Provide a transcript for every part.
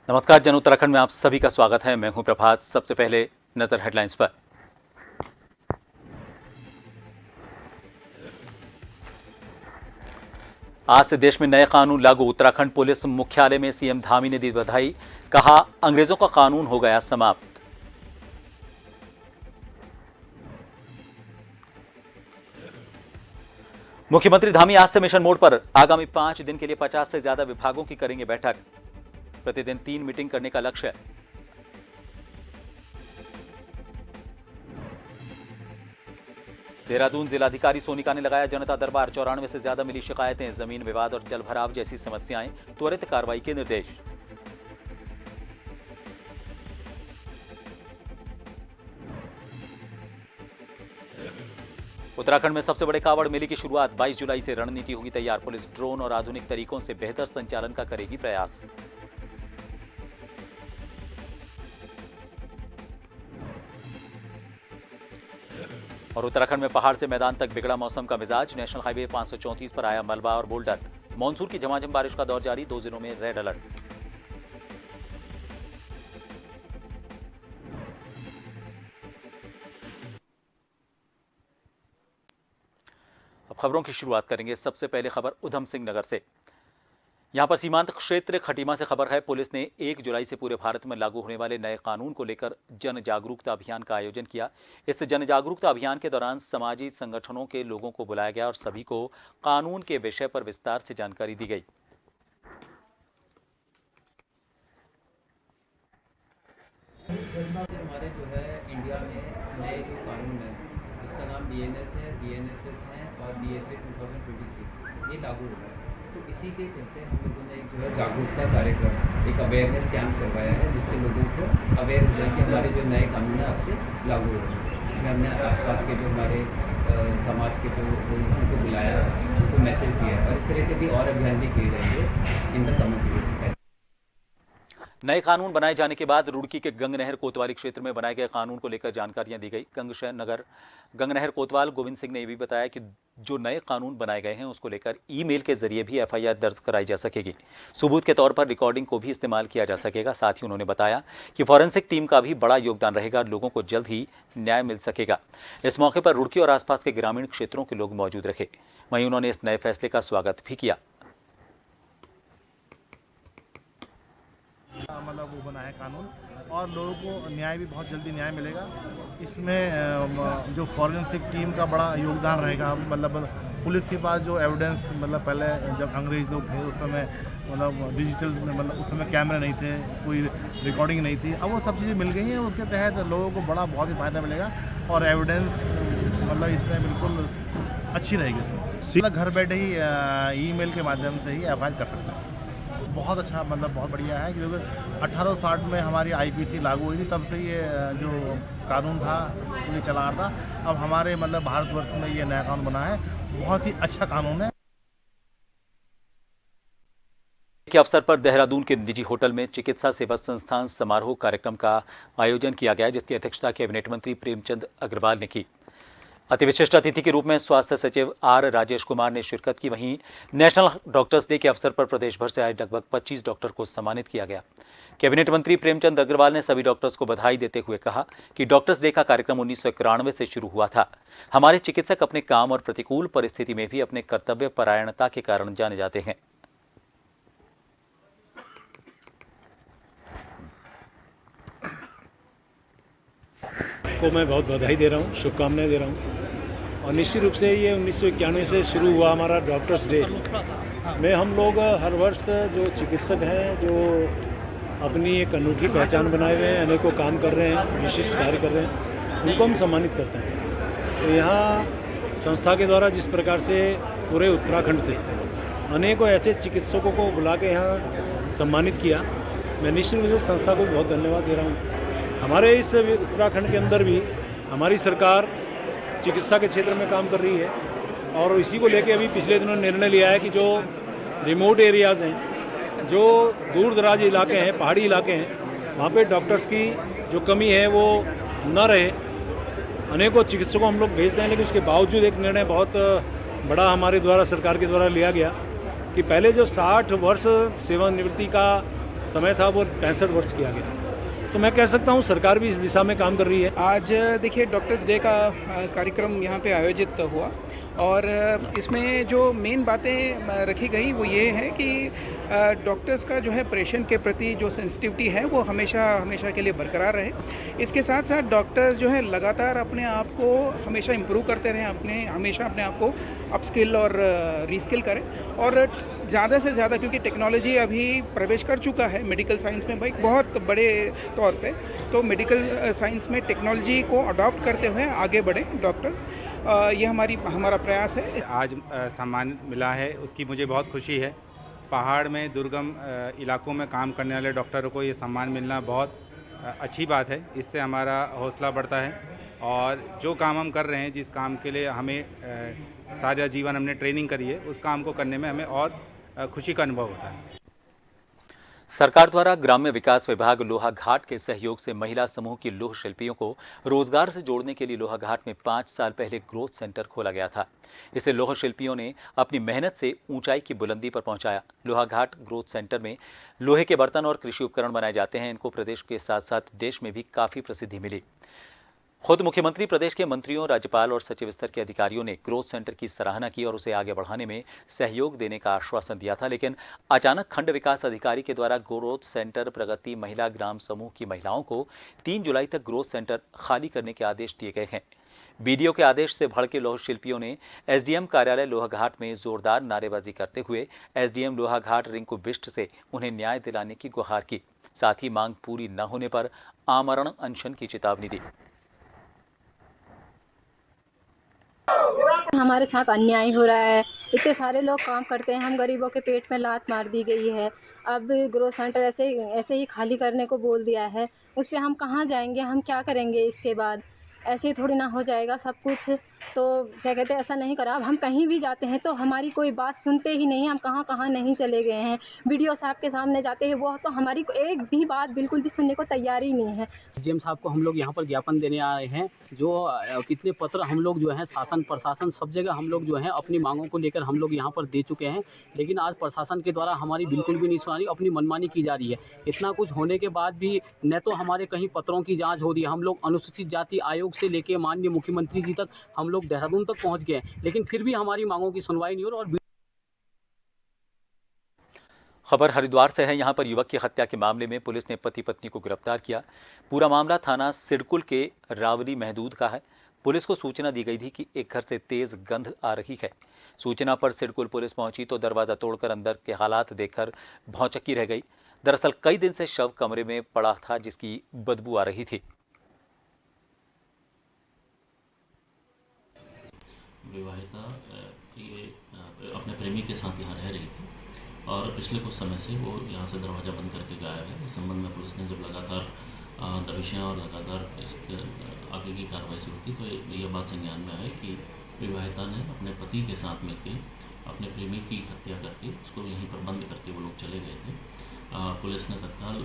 नमस्कार, जन उत्तराखंड में आप सभी का स्वागत है। मैं हूं प्रभात। सबसे पहले नजर हेडलाइंस पर। आज से देश में नए कानून लागू। उत्तराखंड पुलिस मुख्यालय में सीएम धामी ने दी बधाई। कहा, अंग्रेजों का कानून हो गया समाप्त। मुख्यमंत्री धामी आज से मिशन मोड पर। आगामी 5 दिन के लिए 50 से ज्यादा विभागों की करेंगे बैठक। प्रतिदिन 3 मीटिंग करने का लक्ष्य। देहरादून जिलाधिकारी सोनिका ने लगाया जनता दरबार। 94 से ज्यादा मिली शिकायतें। जमीन विवाद और जल भराव जैसी समस्याएं, त्वरित कार्रवाई के निर्देश। उत्तराखंड में सबसे बड़े कावड़ मेले की शुरुआत। 22 जुलाई से रणनीति होगी तैयार। पुलिस ड्रोन और आधुनिक तरीकों से बेहतर संचालन का करेगी प्रयास। और उत्तराखंड में पहाड़ से मैदान तक बिगड़ा मौसम का मिजाज। नेशनल हाईवे 534 पर आया मलबा और बोल्डर। मानसून की झमाझम बारिश का दौर जारी। 2 जिलों में रेड अलर्ट। अब खबरों की शुरुआत करेंगे। सबसे पहले खबर उधम सिंह नगर से। यहां पर सीमांत क्षेत्र खटीमा से खबर है, पुलिस ने 1 जुलाई से पूरे भारत में लागू होने वाले नए कानून को लेकर जन जागरूकता अभियान का आयोजन किया। इस जन जागरूकता अभियान के दौरान सामाजिक संगठनों के लोगों को बुलाया गया और सभी को कानून के विषय पर विस्तार से जानकारी दी गई। हमारे जो है इंडिया में नए जो कानून है, जिसका नाम बीएनएस है, बीएनएसएस है और बीएसए 2023 ये लागू हो रहा है। तो इसी के चलते हम लोगों ने एक जो है जागरूकता कार्यक्रम, एक अवेयरनेस कैंप करवाया है, जिससे लोगों को अवेयर हो जाए कि हमारे जो नए कानून है आपसे लागू हो रहे हैं। इसमें हमने आसपास के जो हमारे समाज के जो लोग हैं उनको बुलाया है, उनको मैसेज दिया है और इस तरह के भी और अभियान भी किए जाएंगे इन द कमिंग पीरियड। नए कानून बनाए जाने के बाद रुड़की के गंगनहर कोतवाली क्षेत्र में बनाए गए कानून को लेकर जानकारियां दी गई। गंगनहर कोतवाल गोविंद सिंह ने यह भी बताया कि जो नए कानून बनाए गए हैं उसको लेकर ईमेल के जरिए भी एफआईआर दर्ज कराई जा सकेगी। सबूत के तौर पर रिकॉर्डिंग को भी इस्तेमाल किया जा सकेगा। साथ ही उन्होंने बताया कि फॉरेंसिक टीम का भी बड़ा योगदान रहेगा। लोगों को जल्द ही न्याय मिल सकेगा। इस मौके पर रुड़की और आसपास के ग्रामीण क्षेत्रों के लोग मौजूद रहे। वहीं उन्होंने इस नए फैसले का स्वागत भी किया। मतलब वो बना है कानून और लोगों को न्याय भी बहुत जल्दी न्याय मिलेगा। इसमें जो फॉरेंसिक टीम का बड़ा योगदान रहेगा। मतलब पुलिस के पास जो एविडेंस, मतलब पहले जब अंग्रेज लोग थे उस समय मतलब डिजिटल, मतलब उस समय कैमरे नहीं थे, कोई रिकॉर्डिंग नहीं थी। अब वो सब चीज़ें मिल गई हैं। उसके तहत लोगों को बहुत ही फ़ायदा मिलेगा और एविडेंस मतलब इसमें बिल्कुल अच्छी रहेगी। मतलब घर बैठे ही ईमेल के माध्यम से ही एफआईआर कर सकते हैं। बहुत अच्छा, मतलब बहुत बढ़िया है क्योंकि 1860 में हमारी आईपीसी लागू हुई थी, तब से ये जो कानून था ये चला रहा था। अब हमारे मतलब भारतवर्ष में ये नया कानून बना है, बहुत ही अच्छा कानून है। के अवसर पर देहरादून के निजी होटल में चिकित्सा सेवा संस्थान समारोह कार्यक्रम का आयोजन किया गया, जिसकी अध्यक्षता कैबिनेट मंत्री प्रेमचंद अग्रवाल ने की। अति विशिष्ट अतिथि के रूप में स्वास्थ्य सचिव आर राजेश कुमार ने शिरकत की। वहीं नेशनल डॉक्टर्स डे के अवसर पर प्रदेश भर से आए लगभग 25 डॉक्टर को सम्मानित किया गया। कैबिनेट मंत्री प्रेमचंद अग्रवाल ने सभी डॉक्टर्स को बधाई देते हुए कहा कि डॉक्टर्स डे का कार्यक्रम 1991 से शुरू हुआ था। हमारे चिकित्सक अपने काम और प्रतिकूल परिस्थिति में भी अपने कर्तव्य परायणता के कारण जाने जाते हैं। को मैं बहुत बधाई दे रहा हूँ, शुभकामनाएं दे रहा हूँ। और निश्चित रूप से ये 1991 से शुरू हुआ हमारा डॉक्टर्स डे में हम लोग हर वर्ष जो चिकित्सक हैं, जो अपनी एक अनूठी पहचान बनाए हुए हैं, अनेकों काम कर रहे हैं, विशिष्ट कार्य कर रहे हैं, उनको हम सम्मानित करते हैं। तो यहाँ संस्था के द्वारा जिस प्रकार से पूरे उत्तराखंड से अनेकों ऐसे चिकित्सकों को बुला के यहाँ सम्मानित किया, मैं निश्चित रूप से संस्था को बहुत धन्यवाद दे रहा हूँ। हमारे इस उत्तराखंड के अंदर भी हमारी सरकार चिकित्सा के क्षेत्र में काम कर रही है और इसी को लेकर अभी पिछले दिनों निर्णय लिया है कि जो रिमोट एरियाज़ हैं, जो दूर दराज इलाके हैं, पहाड़ी इलाके हैं, वहाँ पे डॉक्टर्स की जो कमी है वो न रहे। अनेकों चिकित्सकों हम लोग भेजते हैं, लेकिन उसके बावजूद एक निर्णय बहुत बड़ा हमारे द्वारा, सरकार के द्वारा लिया गया कि पहले जो 60 वर्ष सेवानिवृत्ति का समय था वो 65 वर्ष किया गया। तो मैं कह सकता हूँ सरकार भी इस दिशा में काम कर रही है। आज देखिए डॉक्टर्स डे का कार्यक्रम यहाँ पे आयोजित हुआ और इसमें जो मेन बातें रखी गई वो ये है कि डॉक्टर्स का जो है पेशेंट के प्रति जो सेंसिटिविटी है वो हमेशा हमेशा के लिए बरकरार रहे। इसके साथ साथ डॉक्टर्स जो है लगातार अपने आप को हमेशा इम्प्रूव करते रहें, हमेशा अपने आप को अपस्किल और रीस्किल करें और ज़्यादा से ज़्यादा, क्योंकि टेक्नोलॉजी अभी प्रवेश कर चुका है मेडिकल साइंस में भाई बहुत बड़े तौर पे, तो मेडिकल साइंस में टेक्नोलॉजी को अडॉप्ट करते हुए आगे बढ़े डॉक्टर्स, ये हमारा प्रयास है। आज सम्मान मिला है उसकी मुझे बहुत खुशी है। पहाड़ में दुर्गम इलाकों में काम करने वाले डॉक्टरों को ये सम्मान मिलना बहुत अच्छी बात है। इससे हमारा हौसला बढ़ता है और जो काम हम कर रहे हैं, जिस काम के लिए हमें सारा जीवन हमने ट्रेनिंग करी है, उस काम को करने में हमें और खुशी का अनुभव होता है। सरकार द्वारा ग्राम्य विकास विभाग लोहाघाट के सहयोग से महिला समूह की लोह शिल्पियों को रोजगार से जोड़ने के लिए लोहाघाट में 5 साल पहले ग्रोथ सेंटर खोला गया था। इसे लोह शिल्पियों ने अपनी मेहनत से ऊंचाई की बुलंदी पर पहुंचाया। लोहाघाट ग्रोथ सेंटर में लोहे के बर्तन और कृषि उपकरण बनाए जाते हैं। इनको प्रदेश के साथ साथ देश में भी काफी प्रसिद्धि मिली। खुद मुख्यमंत्री, प्रदेश के मंत्रियों, राज्यपाल और सचिव स्तर के अधिकारियों ने ग्रोथ सेंटर की सराहना की और उसे आगे बढ़ाने में सहयोग देने का आश्वासन दिया था। लेकिन अचानक खंड विकास अधिकारी के द्वारा ग्रोथ सेंटर प्रगति महिला ग्राम समूह की महिलाओं को 3 जुलाई तक ग्रोथ सेंटर खाली करने के आदेश दिए गए हैं। बीडीओ के आदेश से भड़के लोह शिल्पियों ने एसडीएम कार्यालय लोहाघाट में जोरदार नारेबाजी करते हुए एसडीएम लोहाघाट रिंकू बिष्ट से उन्हें न्याय दिलाने की गुहार की। साथ ही मांग पूरी न होने पर आमरण अनशन की चेतावनी दी। हमारे साथ अन्याय हो रहा है, इतने सारे लोग काम करते हैं, हम गरीबों के पेट में लात मार दी गई है। अब ग्रोथ सेंटर ऐसे ही खाली करने को बोल दिया है, उस पर हम कहाँ जाएंगे, हम क्या करेंगे इसके बाद? ऐसे ही थोड़ी ना हो जाएगा सब कुछ। तो क्या कहते हैं, ऐसा नहीं करा। अब हम कहीं भी जाते हैं तो हमारी कोई बात सुनते ही नहीं। हम कहाँ कहाँ नहीं चले गए हैं, वीडियो साहब के सामने जाते हैं, वो तो हमारी एक भी बात बिल्कुल भी सुनने को तैयार ही नहीं है। एसडीएम साहब को हम लोग यहाँ पर ज्ञापन देने आए हैं। जो कितने पत्र हम लोग जो है शासन प्रशासन सब जगह हम लोग जो है अपनी मांगों को लेकर हम लोग यहाँ पर दे चुके हैं, लेकिन आज प्रशासन के द्वारा हमारी बिल्कुल भी नहीं सुनी, अपनी मनमानी की जा रही है। इतना कुछ होने के बाद भी न तो हमारे कहीं पत्रों की जाँच हो रही है, हम लोग अनुसूचित जाति आयोग से लेकर माननीय मुख्यमंत्री जी तक हम लोग देहरादून तक पहुँच गए, लेकिन फिर भी हमारी मांगों की सुनवाई नहीं हो रही। और खबर हरिद्वार से है। यहां पर युवक की हत्या के मामले में पुलिस ने पति पत्नी को गिरफ्तार किया। पूरा मामला थाना सिडकुल के रावली महदूद का है। पुलिस को सूचना दी गई थी कि एक घर से तेज गंध आ रही है। सूचना पर सिडकुल पुलिस पहुंची तो दरवाजा तोड़कर अंदर के हालात देखकर भौचक्की रह गई। दरअसल कई दिन से शव कमरे में पड़ा था जिसकी बदबू आ रही थी। विवाहिता ये अपने प्रेमी के साथ यहाँ रह रही थी और पिछले कुछ समय से वो यहाँ से दरवाज़ा बंद करके गायब है। इस संबंध में पुलिस ने जब लगातार दबिशें और लगातार इस आगे की कार्रवाई शुरू की तो ये बात संज्ञान में आई कि विवाहिता ने अपने पति के साथ मिलकर अपने प्रेमी की हत्या करके उसको यहीं पर बंद करके वो लोग चले गए थे। पुलिस ने तत्काल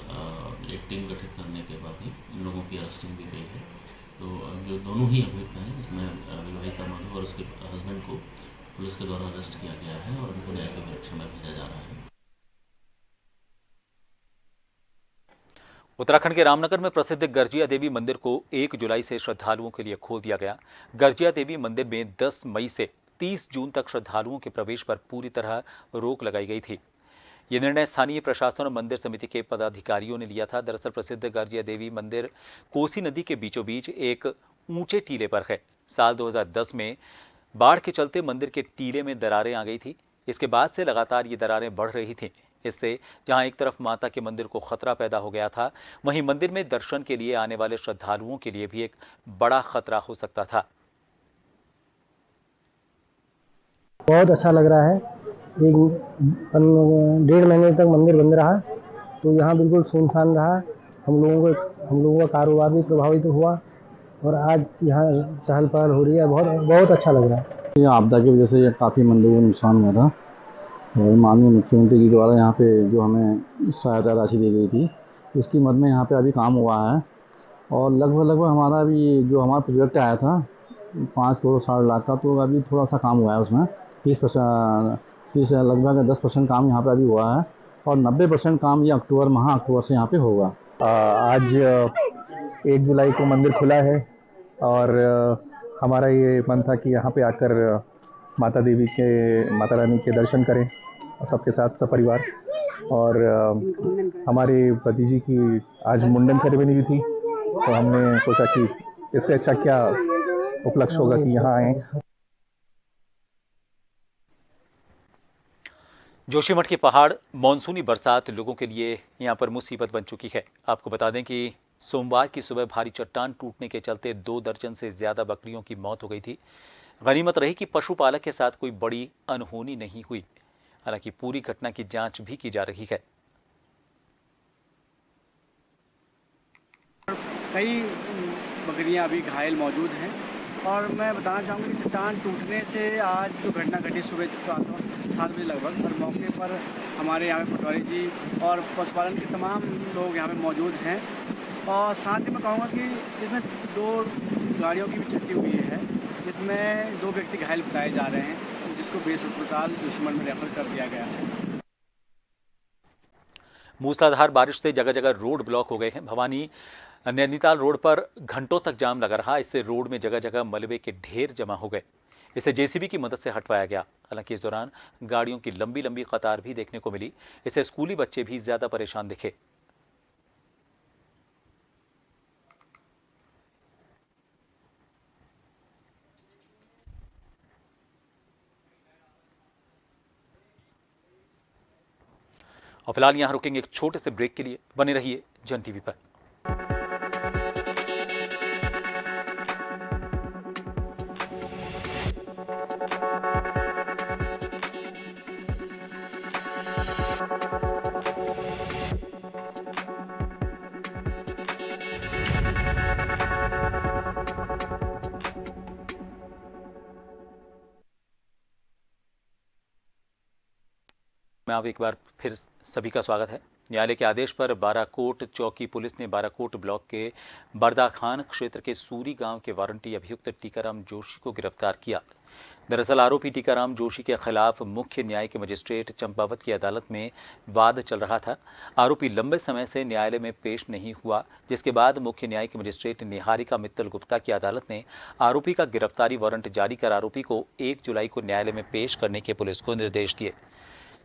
एक टीम गठित करने के बाद ही इन लोगों की अरेस्टिंग भी गई है। तो जो दोनों ही अभियुक्त हैं, इसमें विवाहिता मधु और उसके हस्बैंड को पुलिस के द्वारा अरेस्ट किया गया है और उनको न्यायिक परीक्षा में भेजा जा रहा है। उत्तराखंड के रामनगर में प्रसिद्ध गर्जिया देवी मंदिर को 1 जुलाई से श्रद्धालुओं के लिए खोल दिया गया। गर्जिया देवी मंदिर में 10 मई से 30 जून तक श्रद्धालुओं के प्रवेश पर पूरी तरह रोक लगाई गई थी। ये निर्णय स्थानीय प्रशासन और मंदिर समिति के पदाधिकारियों ने लिया था। दरअसल प्रसिद्ध गर्जिया देवी मंदिर कोसी नदी के बीचों बीच एक ऊंचे टीले पर है। साल 2010 में बाढ़ के चलते मंदिर के टीले में दरारें आ गई थी। इसके बाद से लगातार ये दरारें बढ़ रही थीं। इससे जहां एक तरफ माता के मंदिर को खतरा पैदा हो गया था, वहीं मंदिर में दर्शन के लिए आने वाले श्रद्धालुओं के लिए भी एक बड़ा खतरा हो सकता था। बहुत अच्छा लग रहा है। 1.5 महीने तक मंदिर बंद रहा तो यहाँ बिल्कुल सुनसान रहा। हम लोगों का कारोबार भी प्रभावित हुआ और आज यहाँ चहल पहल हो रही है। बहुत अच्छा लग रहा है। ये आपदा की वजह से काफ़ी मंदिरों को नुकसान हुआ था और माननीय मुख्यमंत्री जी द्वारा यहाँ पे जो हमें सहायता राशि दी गई थी उसकी मद में यहाँ पे अभी काम हुआ है और लगभग हमारा अभी जो हमारा प्रोजेक्ट आया था 5 करोड़ 60 लाख का, तो अभी थोड़ा सा काम हुआ है उसमें 30% लगभग 10% काम यहाँ पे अभी हुआ है और 90% काम ये अक्टूबर से यहाँ पे होगा। आज 1 जुलाई को मंदिर खुला है और हमारा ये मन था कि यहाँ पे आकर माता रानी के दर्शन करें सबके साथ सपरिवार। और हमारे भतीजी की आज मुंडन सेरेमनी भी थी, तो हमने सोचा कि इससे अच्छा क्या उपलक्ष्य होगा कि यहाँ आएँ। जोशीमठ के पहाड़ मॉनसूनी बरसात लोगों के लिए यहां पर मुसीबत बन चुकी है। आपको बता दें कि सोमवार की सुबह भारी चट्टान टूटने के चलते 2 दर्जन से ज्यादा बकरियों की मौत हो गई थी। गनीमत रही कि पशुपालक के साथ कोई बड़ी अनहोनी नहीं हुई। हालांकि पूरी घटना की जांच भी की जा रही है। कई बकरियां अभी घायल मौजूद हैं और मैं बताना चाहूँगा कि चट्टान टूटने से आज जो घटना घटी सुबह 7 बजे लगभग, और मौके पर हमारे यहाँ पे पटवारी जी और पशुपालन के तमाम लोग यहाँ पे मौजूद हैं। और साथ ही मैं कहूँगा कि इसमें 2 गाड़ियों की भी क्षति हुई है, जिसमें 2 व्यक्ति घायल बताए जा रहे हैं, जिसको बेस अस्पताल जोशीमठ में रेफर कर दिया गया है। मूसलाधार बारिश से जगह जगह रोड ब्लॉक हो गए हैं। भवानी नैनीताल रोड पर घंटों तक जाम लगा रहा। इससे रोड में जगह जगह मलबे के ढेर जमा हो गए। इसे जेसीबी की मदद से हटवाया गया। हालांकि इस दौरान गाड़ियों की लंबी लंबी कतार भी देखने को मिली। इससे स्कूली बच्चे भी ज्यादा परेशान दिखे। और फिलहाल यहां रुकेंगे एक छोटे से ब्रेक के लिए। बने रहिए जन टीवी पर। में आप एक बार फिर सभी का स्वागत है। न्यायालय के आदेश पर बाराकोट चौकी पुलिस ने बाराकोट ब्लॉक के बरदाखान क्षेत्र के सूरी गांव के वारंटी अभियुक्त टीकाराम जोशी को गिरफ्तार किया। दरअसल आरोपी टीकाराम जोशी के खिलाफ मुख्य न्यायिक मजिस्ट्रेट चंपावत की अदालत में वाद चल रहा था। आरोपी लंबे समय से न्यायालय में पेश नहीं हुआ, जिसके बाद मुख्य न्यायिक मजिस्ट्रेट निहारिका मित्तल गुप्ता की अदालत ने आरोपी का गिरफ्तारी वारंट जारी कर आरोपी को 1 जुलाई को न्यायालय में पेश करने के पुलिस को निर्देश दिए।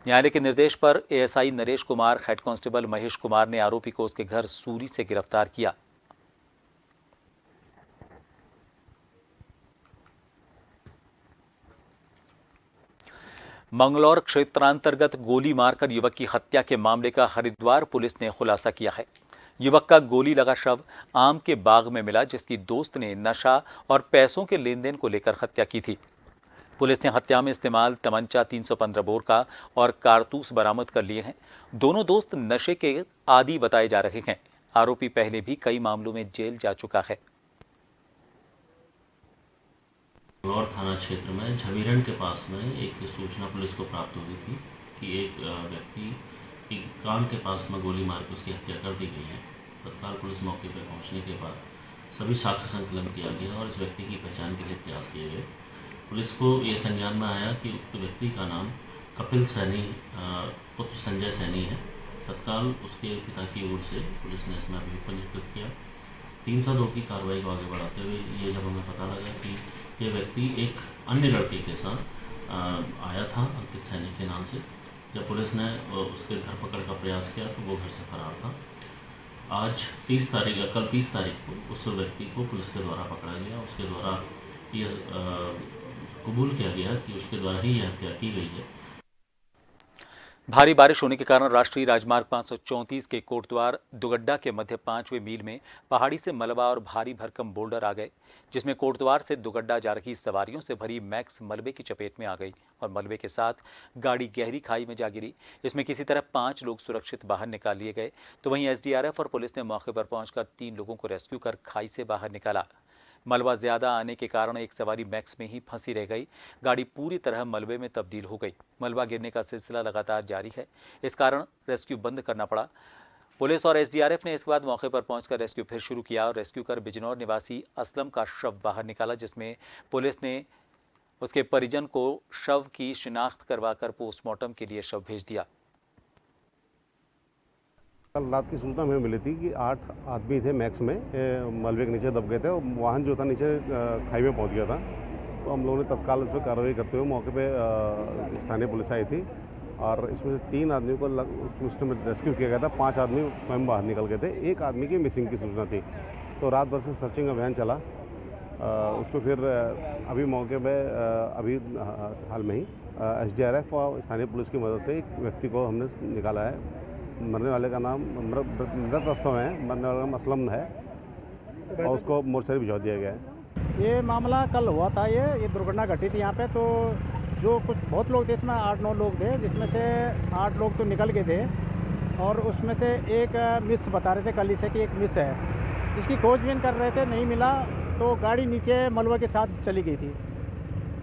न्यायालय के निर्देश पर ASI Naresh Kumar, head constable Mahesh Kumar ने आरोपी को उसके घर सूरी से गिरफ्तार किया। मंगलौर क्षेत्रांतर्गत गोली मारकर युवक की हत्या के मामले का हरिद्वार पुलिस ने खुलासा किया है। युवक का गोली लगा शव आम के बाग में मिला, जिसकी दोस्त ने नशा और पैसों के लेन देन को लेकर हत्या की थी। पुलिस ने हत्या में इस्तेमाल तमंचा 315 बोर का और कारतूस बरामद कर लिए हैं। दोनों दोस्त नशे के आदी बताए जा रहे हैं। आरोपी पहले भी कई मामलों में जेल जा चुका है। मंगलौर थाना क्षेत्र में झवीरन के पास में एक सूचना पुलिस को प्राप्त हुई थी कि एक व्यक्ति की काम के पास में गोली मार के उसकी हत्या कर दी गई है। तत्काल पुलिस मौके पर पहुंचने के बाद सभी साक्ष्य संकलन किया गया और इस व्यक्ति की पहचान के लिए प्रयास किए गए। पुलिस को ये संज्ञान में आया कि उक्त व्यक्ति का नाम कपिल सैनी पुत्र संजय सैनी है। तत्काल उसके पिता की ओर से पुलिस ने इसमें अभियुक्त पंजीकृत किया। 302 की कार्रवाई को आगे बढ़ाते हुए ये जब हमें पता लगा कि ये व्यक्ति एक अन्य लड़के के साथ आया था अंकित सैनी के नाम से। जब पुलिस ने उसके धरपकड़ का प्रयास किया तो वो घर से फरार था। आज कल 30 तारीख को उस व्यक्ति को पुलिस के द्वारा पकड़ा गया। उसके द्वारा ये कबूल किया गया कि उसके द्वारा ही यह हत्या की गई है। भारी बारिश होने के कारण राष्ट्रीय राजमार्ग 534 के कोटद्वार दुगड्डा के मध्य 5वें मील में पहाड़ी से मलबा और भारी भरकम बोल्डर आ गए, जिसमें कोटद्वार से दुगड्डा जा रही सवारियों से भरी मैक्स मलबे की चपेट में आ गई और मलबे के साथ गाड़ी गहरी खाई में जा गिरी। इसमें किसी तरह 5 लोग सुरक्षित बाहर निकाल लिए गए, तो वहीं एसडीआरएफ और पुलिस ने मौके पर पहुंचकर 3 लोगों को रेस्क्यू कर खाई से बाहर निकाला। मलबा ज्यादा आने के कारण एक सवारी मैक्स में ही फंसी रह गई। गाड़ी पूरी तरह मलबे में तब्दील हो गई। मलबा गिरने का सिलसिला लगातार जारी है, इस कारण रेस्क्यू बंद करना पड़ा। पुलिस और एसडीआरएफ ने इसके बाद मौके पर पहुंचकर रेस्क्यू फिर शुरू किया और रेस्क्यू कर बिजनौर निवासी असलम का शव बाहर निकाला, जिसमें पुलिस ने उसके परिजन को शव की शिनाख्त करवाकर पोस्टमार्टम के लिए शव भेज दिया। कल रात की सूचना हमें मिली थी कि 8 आदमी थे मैक्स में, मलबे के नीचे दब गए थे और वाहन जो था नीचे खाई में पहुंच गया था। तो हम लोगों ने तत्काल इस पर कार्रवाई करते हुए मौके पे स्थानीय पुलिस आई थी और इसमें से 3 आदमियों को उस टाइम रेस्क्यू किया गया था। 5 आदमी स्वयं बाहर निकल गए थे। 1 आदमी की मिसिंग की सूचना थी। तो रात भर से सर्चिंग अभियान चला। उस पर फिर अभी मौके पे अभी हाल में ही SDRF और स्थानीय पुलिस की मदद से एक व्यक्ति को हमने निकाला है। मरने वाले का नाम मृत अफसर है, मरने वाले का नाम असलम है और उसको मोर्चरी भिजवा दिया गया है। ये मामला कल हुआ था। ये दुर्घटना घटी थी यहाँ पे। तो जो कुछ बहुत लोग थे, इसमें 8-9 लोग थे, जिसमें से 8 लोग तो निकल गए थे और उसमें से एक मिस बता रहे थे कल से कि एक मिस है, इसकी खोजबीन कर रहे थे, नहीं मिला। तो गाड़ी नीचे मलबे के साथ चली गई थी।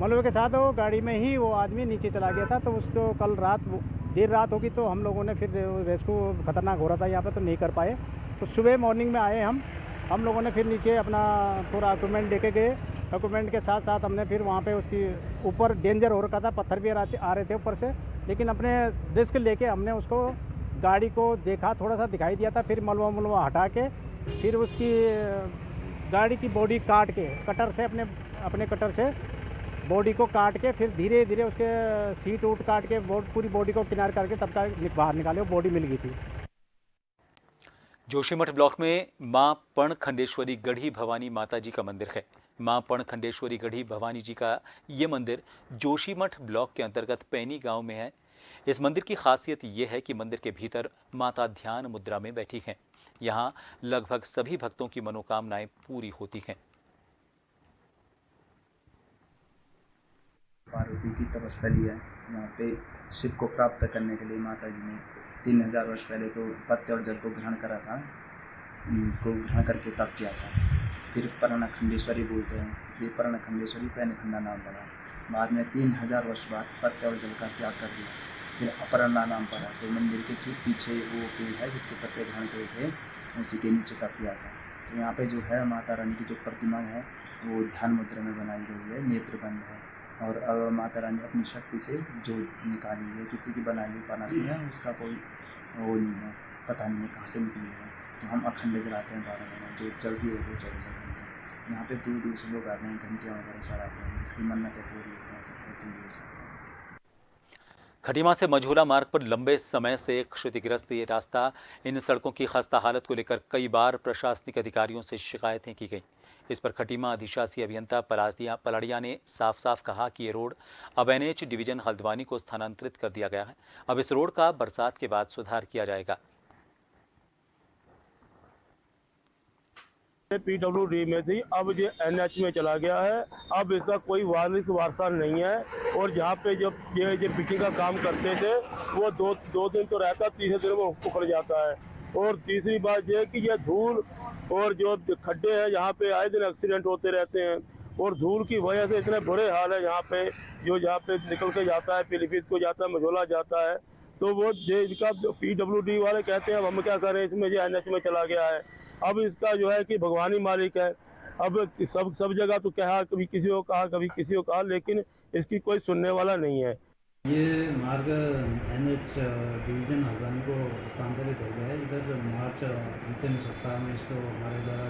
मलबे के साथ वो गाड़ी में ही वो आदमी नीचे चला गया था। तो उसको कल देर रात होगी तो हम लोगों ने फिर रेस्क्यू खतरनाक हो रहा था यहाँ पे तो नहीं कर पाए। तो सुबह मॉर्निंग में आए हम लोगों ने फिर नीचे अपना पूरा डॉक्यूमेंट लेके गए। डॉक्यूमेंट के साथ साथ हमने फिर वहाँ पे उसकी ऊपर डेंजर हो रखा था, पत्थर भी आ रहे थे ऊपर से, लेकिन अपने रिस्क लेके हमने उसको गाड़ी को देखा, थोड़ा सा दिखाई दिया था। फिर मलबा हटा के फिर उसकी गाड़ी की बॉडी काट के कटर से अपने कटर से बॉडी को काट के फिर धीरे धीरे उसके सीट उट काट के पूरी बॉडी को किनार करके तब तक बाहर निकाले, वो बॉडी मिल गई थी। जोशीमठ ब्लॉक में मां पणखंडेश्वरी गढ़ी भवानी माता जी का मंदिर है। मां पणखंडेश्वरी गढ़ी भवानी जी का ये मंदिर जोशीमठ ब्लॉक के अंतर्गत पैनी गांव में है। इस मंदिर की खासियत ये है कि मंदिर के भीतर माता ध्यान मुद्रा में बैठी हैं। यहाँ लगभग सभी भक्तों की मनोकामनाएं पूरी होती हैं। पार्वती की तपस्थली है। यहाँ पे शिव को प्राप्त करने के लिए माता जी ने 3000 वर्ष पहले तो पत्ते और जल को ग्रहण करा था, को ग्रहण करके तप किया था। फिर पर्णखंडेश्वरी बोलते हैं, इसलिए पर्णखंडेश्वरी पैनखंडा नाम पड़ा। बाद में 3000 वर्ष बाद पत्ते और जल का त्याग कर दिया, फिर अपरना नाम पड़ा। तो मंदिर के ठीक पीछे वो पेड़ है जिसके पत्ते ग्रहण किए थे, उसी के नीचे तप किया था। तो यहाँ पे जो है माता रानी की जो प्रतिमा है वो ध्यान मुद्रा में बनाई गई है, नेत्र बंद है। और माता रानी अपनी शक्ति से जो निकाली है, किसी की बनाई हुई पानस नहीं है, उसका कोई वो नहीं है, पता नहीं है कहाँ से निकली है। तो हम अखंड जलाते हैं 12 महीने, जो चलती है वो 24 घंटे। यहाँ पे दूर दूर से लोग आते हैं, घंटियाँ वगैरह चढ़ाते हैं, जिसकी मन्नतें पूरी होती हैं तो दूर से। खटीमा से मझोला मार्ग पर लंबे समय से क्षतिग्रस्त ये रास्ता, इन सड़कों की खस्ता हालत को लेकर कई बार प्रशासनिक अधिकारियों से शिकायतें की गई। इस पर खटीमा अधिशासी अभियंता पलाड़िया ने साफ साफ कहा कि ये रोड अब NH डिवीजन हल्द्वानी को स्थानांतरित कर दिया गया है। अब इस रोड का बरसात के बाद सुधार किया जाएगा। PWD में थी, अब ये NH में चला गया है। अब इसका कोई वारसा नहीं है। और जहाँ पे जब ये पिचिंग का काम करते थे वो दो दिन तो रहता, तीसरे दिन वो उखड़ जाता है। और तीसरी बात ये कि ये धूल और जो खड्डे हैं यहाँ पे आए दिन एक्सीडेंट होते रहते हैं। और धूल की वजह से इतने बुरे हाल है यहाँ पे, जो यहाँ पे निकल के जाता है, पीलीभीत को जाता है, मझोला जाता है। तो वो इनका PWD वाले कहते हैं अब हम क्या करें, इसमें जो NH में चला गया है। अब इसका जो है कि भगवानी मालिक है। अब सब जगह तो कहा, कभी किसी को कहा, कभी किसी को कहा, लेकिन इसकी कोई सुनने वाला नहीं है। ये मार्ग NH डिवीज़न हल्द्वानी को स्थानांतरित हो गया है। इधर मार्च अंतिम सप्ताह में इसको हमारे द्वारा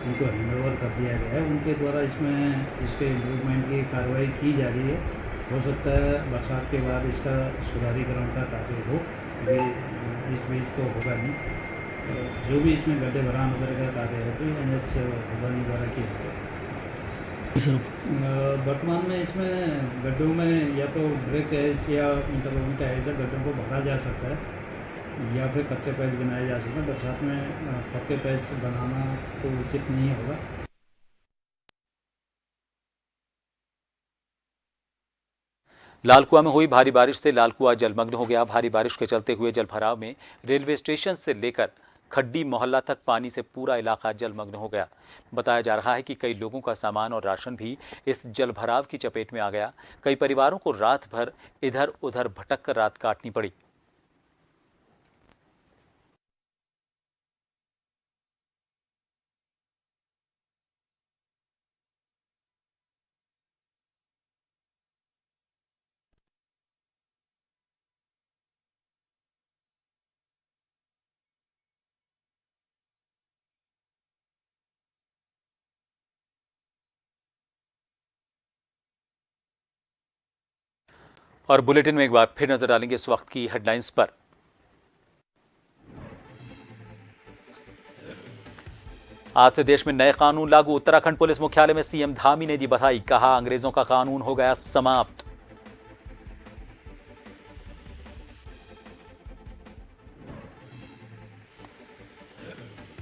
उनको हैंडओवर कर दिया गया है। उनके द्वारा इसमें इसके इम्प्रूवमेंट की कार्रवाई की जा रही है। हो सकता है बरसात के बाद इसका सुधारीकरण का कार्य हो, अभी इस बीच तो होगा नहीं। जो भी इसमें गड्ढे भरान वगैरह का कार्य है तो NH हल्द्वानी द्वारा किया जाएगा। वर्तमान में इसमें गड्ढों में या तो ब्रेक एज या इंटरलॉकिंग का ऐसा गड्ढों को भरा जा सकता है या फिर कच्चे पैच बनाए जा सकते हैं। बरसात में पक्के पैच बनाना तो उचित नहीं होगा। लालकुआ में हुई भारी बारिश से लालकुआ जलमग्न हो गया। भारी बारिश के चलते हुए जलभराव में रेलवे स्टेशन से लेकर खड्डी मोहल्ला तक पानी से पूरा इलाका जलमग्न हो गया। बताया जा रहा है कि कई लोगों का सामान और राशन भी इस जलभराव की चपेट में आ गया। कई परिवारों को रात भर इधर उधर भटक कर रात काटनी पड़ी। और बुलेटिन में एक बार फिर नजर डालेंगे इस वक्त की हेडलाइंस पर। आज से देश में नए कानून लागू। उत्तराखंड पुलिस मुख्यालय में सीएम धामी ने दी बधाई, कहा अंग्रेजों का कानून हो गया समाप्त।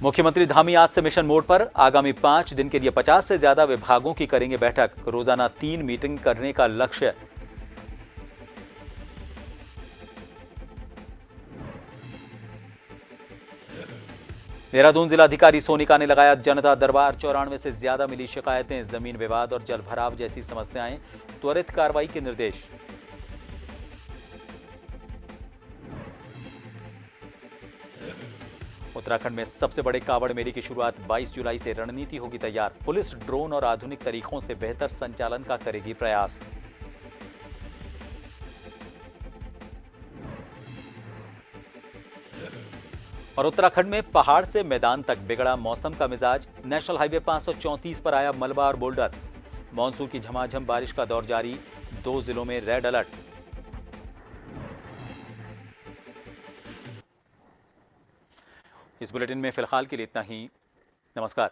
मुख्यमंत्री धामी आज से मिशन मोड पर। आगामी 5 दिन के लिए 50 से ज्यादा विभागों की करेंगे बैठक। रोजाना 3 मीटिंग करने का लक्ष्य। देहरादून जिलाधिकारी सोनिका ने लगाया जनता दरबार। 94 से ज्यादा मिली शिकायतें। जमीन विवाद और जलभराव जैसी समस्याएं, त्वरित कार्रवाई के निर्देश। उत्तराखंड में सबसे बड़े कावड़ मेले की शुरुआत 22 जुलाई से। रणनीति होगी तैयार। पुलिस ड्रोन और आधुनिक तरीकों से बेहतर संचालन का करेगी प्रयास। और उत्तराखंड में पहाड़ से मैदान तक बिगड़ा मौसम का मिजाज। नेशनल हाईवे 534 पर आया मलबा और बोल्डर। मॉनसून की झमाझम बारिश का दौर जारी। 2 जिलों में रेड अलर्ट। इस बुलेटिन में फिलहाल के लिए इतना ही। नमस्कार।